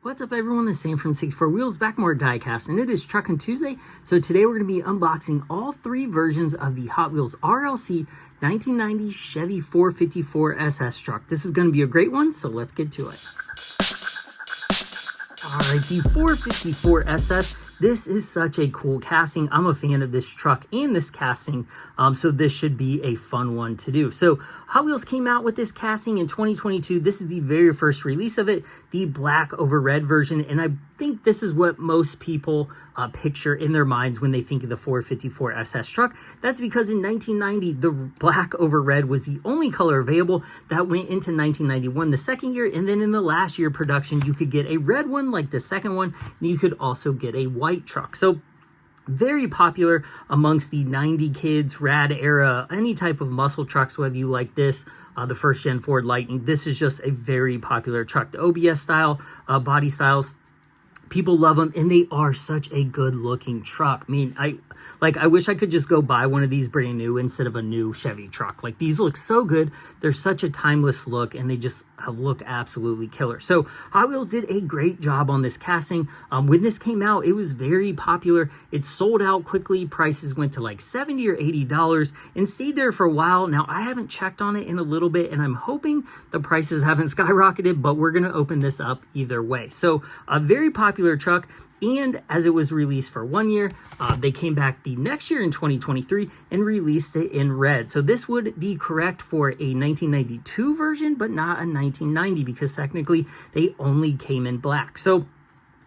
What's up everyone, it's Sam from 64 Wheels, back more diecast, and it is Truckin Tuesday. So today we're going to be unboxing all three versions of the Hot Wheels RLC 1990 Chevy 454 SS truck. This is going to be a great one, so let's get to it. Alright, the 454 SS, this is such a cool casting. I'm a fan of this truck and this casting, so this should be a fun one to do. So Hot Wheels came out with this casting in 2022. This is the very first release of it, the black over red version, and I think this is what most people picture in their minds when they think of the 454 SS truck. That's because in 1990, the black over red was the only color available. That went into 1991, the second year, and then in the last year production, you could get a red one like the second one, and you could also get a white truck. So very popular amongst the 90 kids, rad era, any type of muscle trucks, whether you like this, the first gen Ford Lightning. This is just a very popular truck. The OBS style, body styles, people love them, and they are such a good looking truck. I mean, I wish I could just go buy one of these brand new instead of a new Chevy truck. Like, these look so good. They're such a timeless look, and they just look absolutely killer. So Hot Wheels did a great job on this casting. When this came out, it was very popular. It sold out quickly. Prices went to like $70 or $80 and stayed there for a while. Now, I haven't checked on it in a little bit, and I'm hoping the prices haven't skyrocketed, but we're going to open this up either way. So a very popular truck. And as it was released for 1 year, they came back the next year in 2023 and released it in red. So this would be correct for a 1992 version, but not a 1990, because technically they only came in black. So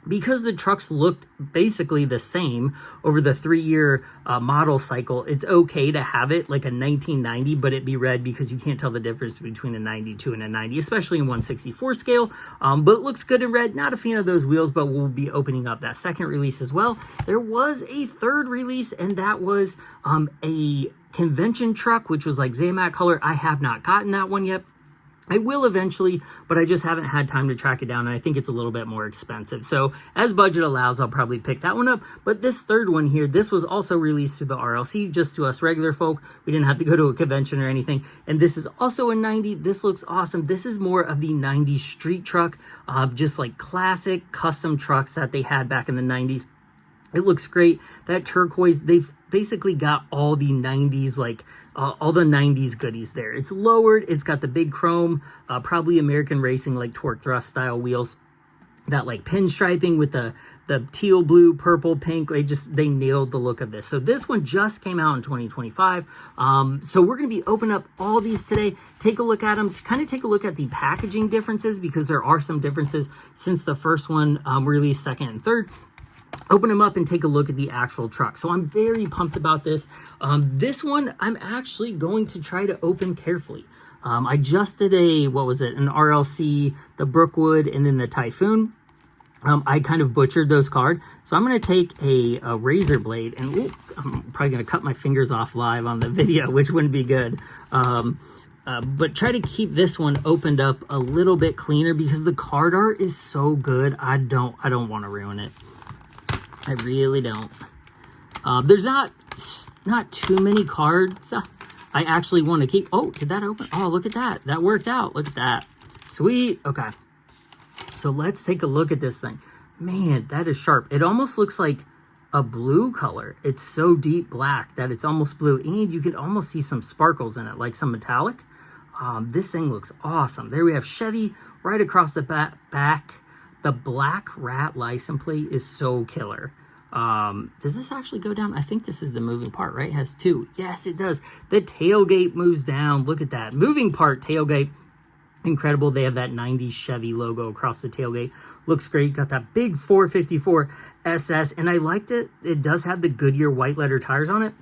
because the trucks looked basically the same over the 3-year model cycle, it's okay to have it like a 1990, but it be red, because you can't tell the difference between a 92 and a 90, especially in 1/64 scale. But it looks good in red. Not a fan of those wheels, but we'll be opening up that second release as well. There was a third release, and that was a convention truck, which was like Zamac color. I have not gotten that one yet. I will eventually, but I just haven't had time to track it down, and I think it's a little bit more expensive. So as budget allows, I'll probably pick that one up. But this third one here, this was also released through the RLC, just to us regular folk. We didn't have to go to a convention or anything. And this is also a 90. This looks awesome. This is more of the 90s street truck, just like classic custom trucks that they had back in the 90s. It looks great. That turquoise, they've basically got all the 90s, like all the 90s goodies there. It's lowered. It's got the big chrome, probably American Racing, like torque thrust style wheels. That like pinstriping with the teal, blue, purple, pink. They nailed the look of this. So this one just came out in 2025. So we're going to be opening up all these today. Take a look at them, to kind of take a look at the packaging differences, because there are some differences since the first one released second and third. Open them up and take a look at the actual truck. So I'm very pumped about this. This one, I'm actually going to try to open carefully. I just did an RLC, the Brookwood, and then the Typhoon. I kind of butchered those cards. So I'm going to take a razor blade, and I'm probably going to cut my fingers off live on the video, which wouldn't be good. But try to keep this one opened up a little bit cleaner, because the card art is so good. I don't want to ruin it. I really don't. There's not too many cards I actually want to keep. Oh, did that open? Oh, look at that. That worked out. Look at that. Sweet. Okay. So let's take a look at this thing. Man, that is sharp. It almost looks like a blue color. It's so deep black that it's almost blue. And you can almost see some sparkles in it, like some metallic. This thing looks awesome. There we have Chevy right across the back. The black rat license plate is so killer. Does this actually go down? I think this is the moving part, right? It has two. Yes, it does. The tailgate moves down. Look at that. Moving part tailgate. Incredible. They have that 90s Chevy logo across the tailgate. Looks great. Got that big 454 SS. And I liked it. It does have the Goodyear white letter tires on it.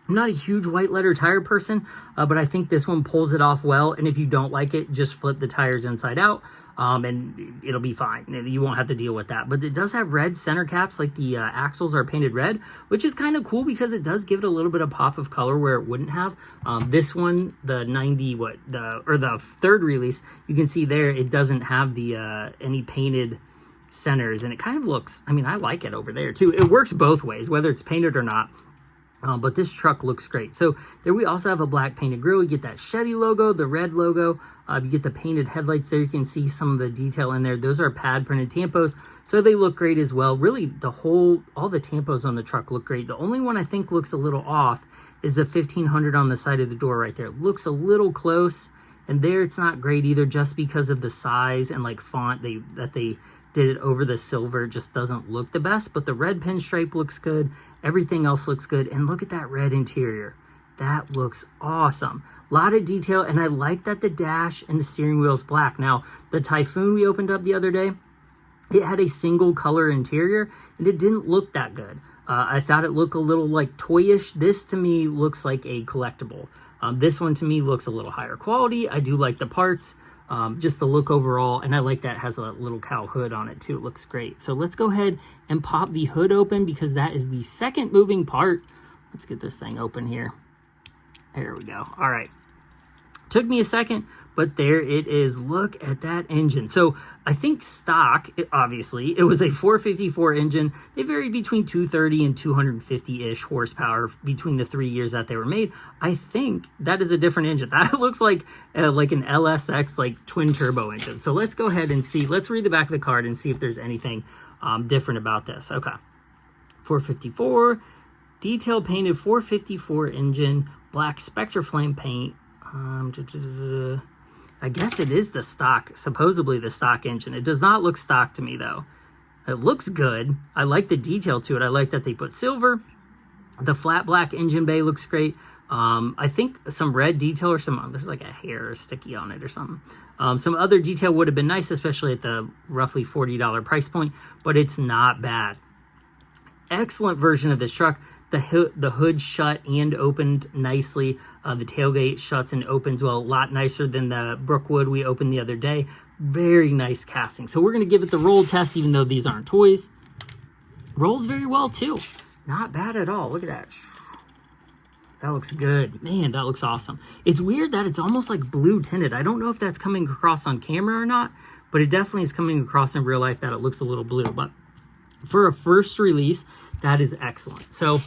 I'm not a huge white letter tire person, but I think this one pulls it off well. And if you don't like it, just flip the tires inside out, and it'll be fine. You won't have to deal with that. But it does have red center caps, like the axles are painted red, which is kind of cool, because it does give it a little bit of pop of color where it wouldn't have. This one, the the third release, you can see there it doesn't have the any painted centers, and it kind of looks, I mean, I like it over there too. It works both ways, whether it's painted or not. But this truck looks great. So there we also have a black painted grille. You get that Chevy logo, the red logo. You get the painted headlights there. You can see some of the detail in there. Those are pad printed tampos, so they look great as well. Really, all the tampos on the truck look great. The only one I think looks a little off is the 1500 on the side of the door right there. It looks a little close, and there it's not great either, just because of the size and like font that they did it over the silver. It just doesn't look the best, but the red pinstripe looks good. Everything else looks good. And look at that red interior. That looks awesome. A lot of detail, and I like that the dash and the steering wheel is black. Now, the Typhoon we opened up the other day, it had a single color interior, and it didn't look that good. I thought it looked a little like toyish. This to me looks like a collectible. This one to me looks a little higher quality. I do like the parts, just the look overall, and I like that it has a little cow hood on it too. It looks great. So let's go ahead and pop the hood open, because that is the second moving part. Let's get this thing open here. There we go. All right. Took me a second, but there it is. Look at that engine. So I think stock, obviously, it was a 454 engine. They varied between 230 and 250-ish horsepower between the 3 years that they were made. I think that is a different engine. That looks like an LSX, like twin turbo engine. So let's go ahead and see. Let's read the back of the card and see if there's anything different about this. Okay. 454, detail painted 454 engine, black Spectra Flame paint. I guess it is the stock, supposedly the stock engine. It does not look stock to me though. It looks good. I like the detail to it. I like that they put silver. The flat black engine bay looks great. I think some red detail or there's like a hair sticky on it or something. Some other detail would have been nice, especially at the roughly $40 price point, but it's not bad. Excellent version of this truck. The hood shut and opened nicely. The tailgate shuts and opens well, a lot nicer than the Brookwood we opened the other day. Very nice casting. So we're going to give it the roll test, even though these aren't toys. Rolls very well too. Not bad at all. Look at that. That looks good. Man, that looks awesome. It's weird that it's almost like blue tinted. I don't know if that's coming across on camera or not, but it definitely is coming across in real life that it looks a little blue. But for a first release, that is excellent. So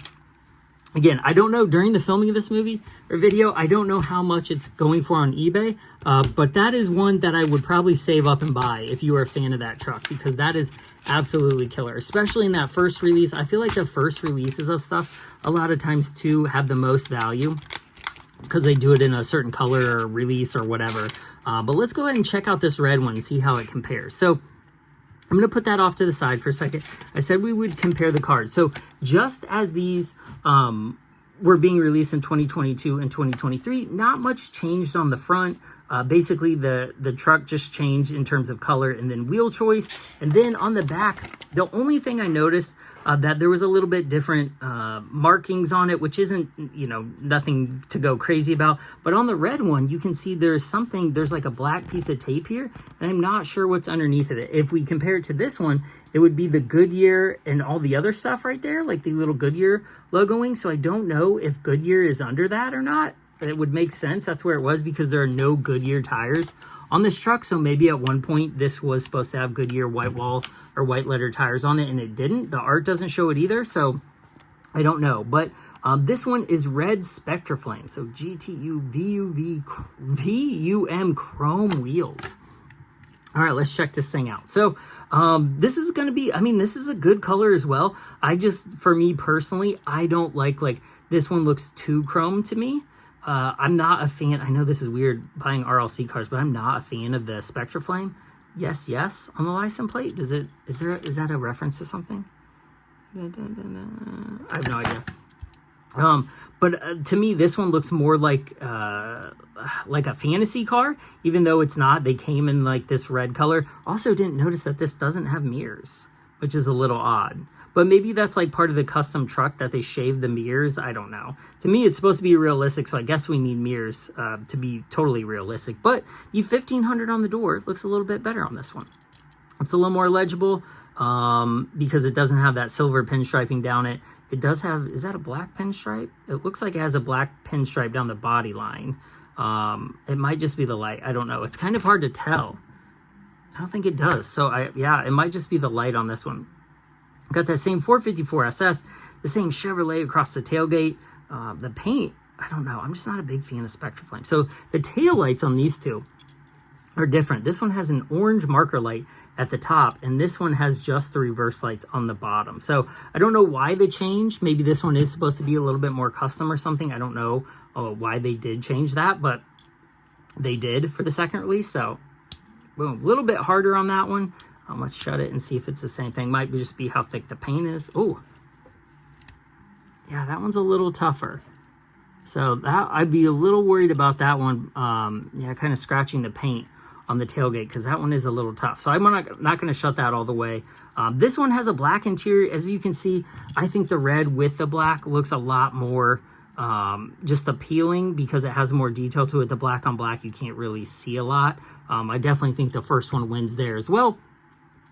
again, I don't know during the filming of this movie or video, I don't know how much it's going for on eBay, but that is one that I would probably save up and buy if you are a fan of that truck, because that is absolutely killer, especially in that first release. I feel like the first releases of stuff a lot of times too have the most value because they do it in a certain color or release or whatever. But let's go ahead and check out this red one and see how it compares. So I'm going to put that off to the side for a second. I said we would compare the cards. So just as these were being released in 2022 and 2023, not much changed on the front. Basically, the truck just changed in terms of color and then wheel choice. And then on the back, the only thing I noticed that there was a little bit different markings on it, which isn't, nothing to go crazy about. But on the red one, you can see there's like a black piece of tape here, and I'm not sure what's underneath of it. If we compare it to this one, it would be the Goodyear and all the other stuff right there, like the little Goodyear logoing. So I don't know if Goodyear is under that or not. It would make sense. That's where it was, because there are no Goodyear tires on this truck. So maybe at one point this was supposed to have Goodyear white wall or white letter tires on it, and it didn't. The art doesn't show it either, so I don't know. But this one is red Spectra Flame, so GTU VUM chrome wheels. All right, let's check this thing out. So this is going to be, this is a good color as well. For me personally, I don't like this one looks too chrome to me. I'm not a fan. I know this is weird buying RLC cars, but I'm not a fan of the Spectra Flame. Yes, on the license plate. Is that a reference to something? I have no idea. But to me, this one looks more like a fantasy car, even though it's not. They came in like this red color. Also didn't notice that this doesn't have mirrors, which is a little odd. But maybe that's like part of the custom truck that they shaved the mirrors. I don't know. To me, it's supposed to be realistic, so I guess we need mirrors to be totally realistic. But the 1500 on the door looks a little bit better on this one. It's a little more legible because it doesn't have that silver pinstriping down it. It does have, is that a black pinstripe? It looks like it has a black pinstripe down the body line. It might just be the light. I don't know. It's kind of hard to tell. I don't think it does. So it might just be the light on this one. Got that same 454 SS, the same Chevrolet across the tailgate. The paint, I don't know. I'm just not a big fan of Spectraflame. So the tail lights on these two are different. This one has an orange marker light at the top, and this one has just the reverse lights on the bottom. So I don't know why they changed. Maybe this one is supposed to be a little bit more custom or something. I don't know why they did change that, but they did for the second release. So boom, a little bit harder on that one. Let's shut it and see if it's the same thing. Might just be how thick the paint is. Oh, yeah, that one's a little tougher. So that I'd be a little worried about that one. Yeah, kind of scratching the paint on the tailgate, because that one is a little tough. So I'm not going to shut that all the way. This one has a black interior. As you can see, I think the red with the black looks a lot more just appealing because it has more detail to it. The black on black, you can't really see a lot. I definitely think the first one wins there as well.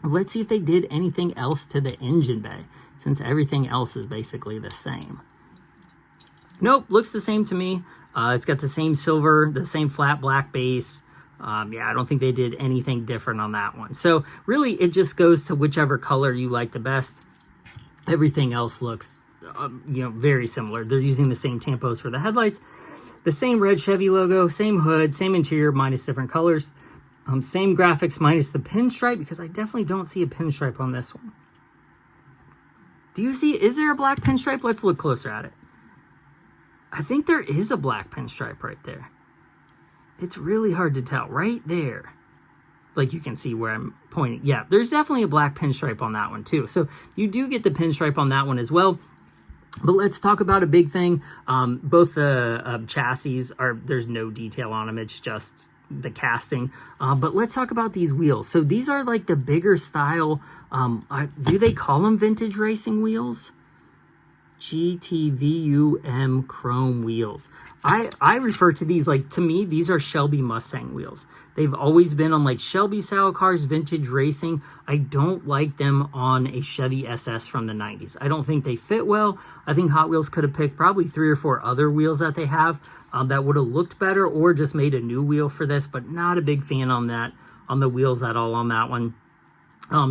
Let's see if they did anything else to the engine bay, since everything else is basically the same. Nope, looks the same to me. It's got the same silver, the same flat black base. Yeah, I don't think they did anything different on that one. So really, it just goes to whichever color you like the best. Everything else looks, very similar. They're using the same tampos for the headlights, the same red Chevy logo, same hood, same interior, minus different colors. Same graphics, minus the pinstripe, because I definitely don't see a pinstripe on this one. Do you see, is there a black pinstripe? Let's look closer at it. I think there is a black pinstripe right there. It's really hard to tell right there. Like you can see where I'm pointing. Yeah, there's definitely a black pinstripe on that one too. So you do get the pinstripe on that one as well. But let's talk about a big thing. Both the chassis there's no detail on them. It's just the casting. But let's talk about these wheels. So these are like the bigger style. Do they call them vintage racing wheels? GTVUM chrome wheels. I refer to these, like, to me, these are Shelby Mustang wheels. They've always been on like Shelby style cars, vintage racing. I don't like them on a Chevy SS from the 90s. I don't think they fit well. I think Hot Wheels could have picked probably 3 or 4 other wheels that they have that would have looked better, or just made a new wheel for this, but not a big fan on the wheels at all on that one.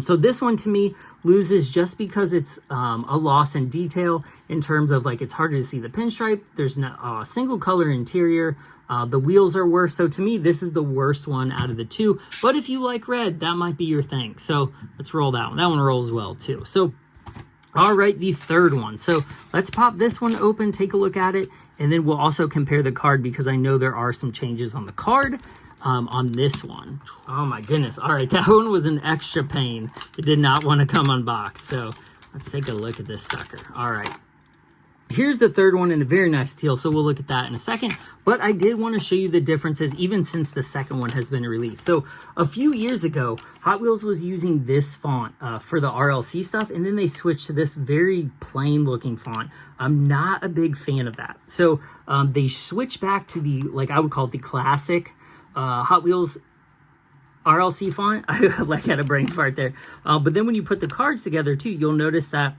So this one to me loses just because it's a loss in detail in terms of, like, it's harder to see the pinstripe. There's no single color interior. The wheels are worse. So to me, this is the worst one out of the two. But if you like red, that might be your thing. So let's roll that one. That one rolls well too. So, all right, the third one. So let's pop this one open, take a look at it, and then we'll also compare the card, because I know there are some changes on the card. On this one. Oh my goodness. All right, that one was an extra pain. It did not want to come unboxed. So let's take a look at this sucker. All right. Here's the third one in a very nice teal, so we'll look at that in a second. But I did want to show you the differences even since the second one has been released. So a few years ago, Hot Wheels was using this font for the RLC stuff, and then they switched to this very plain looking font. I'm not a big fan of that. So they switched back to the, like, I would call it the classic Hot Wheels RLC font. I like had a brain fart there. But then when you put the cards together too, you'll notice that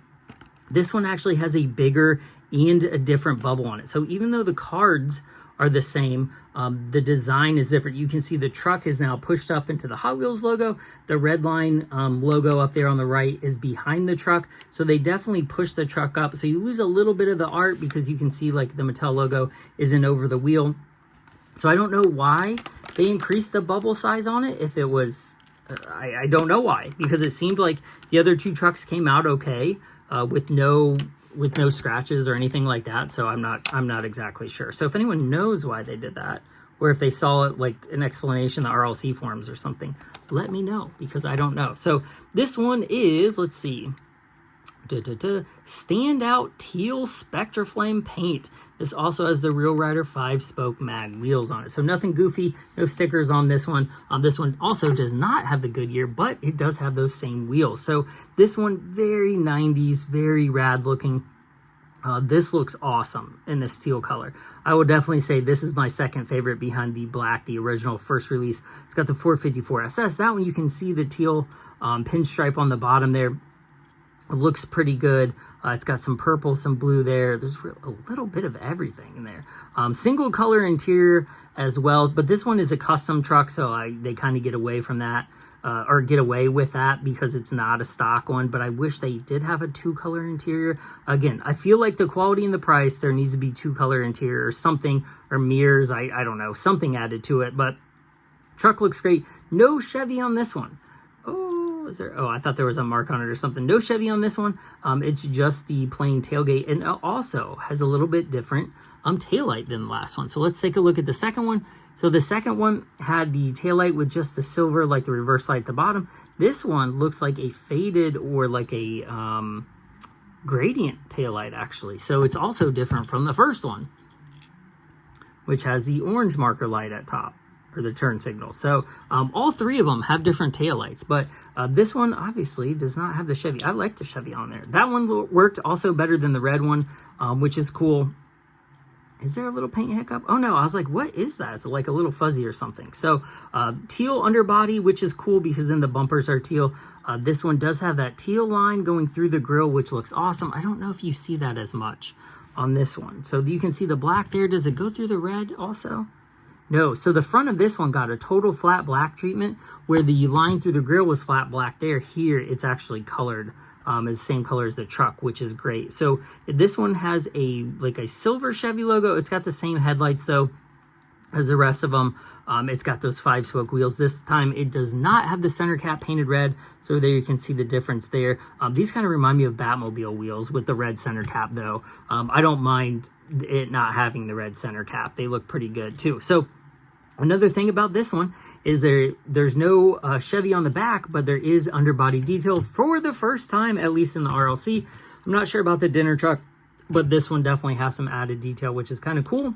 this one actually has a bigger and a different bubble on it. So even though the cards are the same, the design is different. You can see the truck is now pushed up into the Hot Wheels logo. The red line logo up there on the right is behind the truck. So they definitely push the truck up. So you lose a little bit of the art because you can see, like, the Mattel logo isn't over the wheel. So I don't know why they increased the bubble size on it. If it was, I don't know why, because it seemed like the other two trucks came out okay with no scratches or anything like that. So I'm not exactly sure. So if anyone knows why they did that, or if they saw it, like an explanation in the RLC forums or something, let me know, because I don't know. So this one is, let's see, standout teal Spectraflame paint. This also has the Real Rider 5-spoke mag wheels on it. So nothing goofy, no stickers on this one. This one also does not have the Goodyear, but it does have those same wheels. So this one, very 90s, very rad looking. This looks awesome in this teal color. I would definitely say this is my second favorite behind the black, the original first release. It's got the 454 SS. That one you can see the teal pinstripe on the bottom there. It looks pretty good. It's got some purple, some blue there. There's a little bit of everything in there. Single color interior as well, but this one is a custom truck, so they kind of get away from that. or get away with that because it's not a stock one, but I wish they did have a 2-color interior. Again, I feel like the quality and the price, there needs to be 2-color interior or something, or mirrors, I don't know, something added to it, but truck looks great. No Chevy on this one. Oh, is there? Oh, I thought there was a mark on it or something. No Chevy on this one. It's just the plain tailgate, and it also has a little bit different taillight than the last one. So let's take a look at the second one. So the second one had the taillight with just the silver, like the reverse light at the bottom. This one looks like a faded or like a gradient taillight, actually. So it's also different from the first one, which has the orange marker light at top, or the turn signal. So all three of them have different taillights, but this one obviously does not have the Chevy. I like the Chevy on there. That one worked also better than the red one, which is cool. Is there a little paint hiccup? Oh no, I was like, what is that? It's like a little fuzzy or something. So teal underbody, which is cool because then the bumpers are teal. This one does have that teal line going through the grill, which looks awesome. I don't know if you see that as much on this one. So you can see the black there. Does it go through the red also? No. So the front of this one got a total flat black treatment, where the line through the grill was flat black there. Here, it's actually colored. It's the same color as the truck, which is great. So this one has a silver Chevy logo. It's got the same headlights though as the rest of them. It's got those 5-spoke wheels. This time it does not have the center cap painted red. So there you can see the difference there. These kind of remind me of Batmobile wheels with the red center cap though. I don't mind it not having the red center cap. They look pretty good too. So another thing about this one is there's no Chevy on the back, but there is underbody detail for the first time, at least in the RLC. I'm not sure about the dinner truck, but this one definitely has some added detail, which is kind of cool.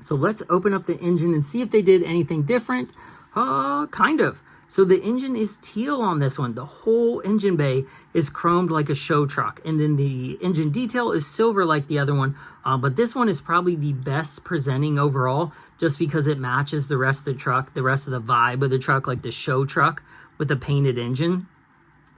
So let's open up the engine and see if they did anything different. Kind of. So the engine is teal on this one. The whole engine bay is chromed like a show truck. And then the engine detail is silver like the other one. But this one is probably the best presenting overall, just because it matches the rest of the truck, the rest of the vibe of the truck, like the show truck with the painted engine.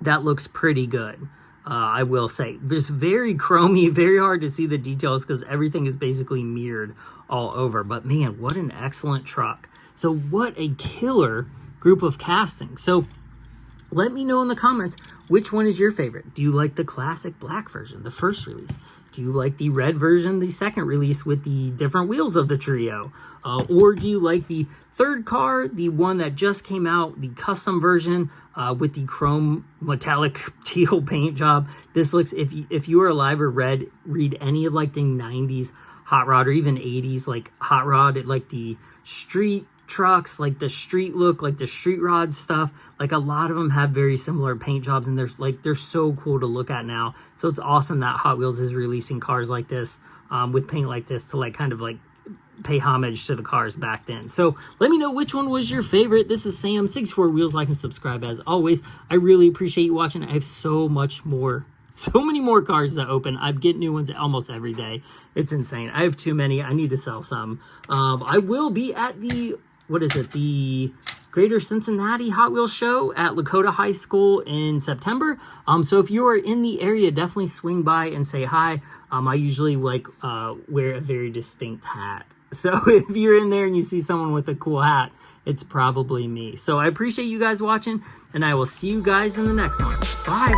That looks pretty good, I will say. Just very chromy, very hard to see the details because everything is basically mirrored all over. But man, what an excellent truck. So what a killer group of castings. So let me know in the comments, which one is your favorite? Do you like the classic black version, the first release? Do you like the red version, the second release with the different wheels of the trio? Or do you like the third car, the one that just came out, the custom version with the chrome metallic teal paint job? This looks, if you are alive or read any of like the 90s hot rod or even 80s like hot rod, like the street trucks, like the street look, like the street rod stuff, like a lot of them have very similar paint jobs, and they're so cool to look at now. So it's awesome that Hot Wheels is releasing cars like this with paint like this to like kind of like pay homage to the cars back then. So let me know which one was your favorite. This is Sam, 64 Wheels. Like and subscribe as always. I really appreciate you watching. I have so many more cars to open. I get new ones almost every day. It's insane. I have too many. I need to sell some. I will be at the the Greater Cincinnati Hot Wheels show at Lakota High School in September. So if you are in the area, definitely swing by and say hi. I usually wear a very distinct hat. So if you're in there and you see someone with a cool hat, it's probably me. So I appreciate you guys watching, and I will see you guys in the next one. Bye.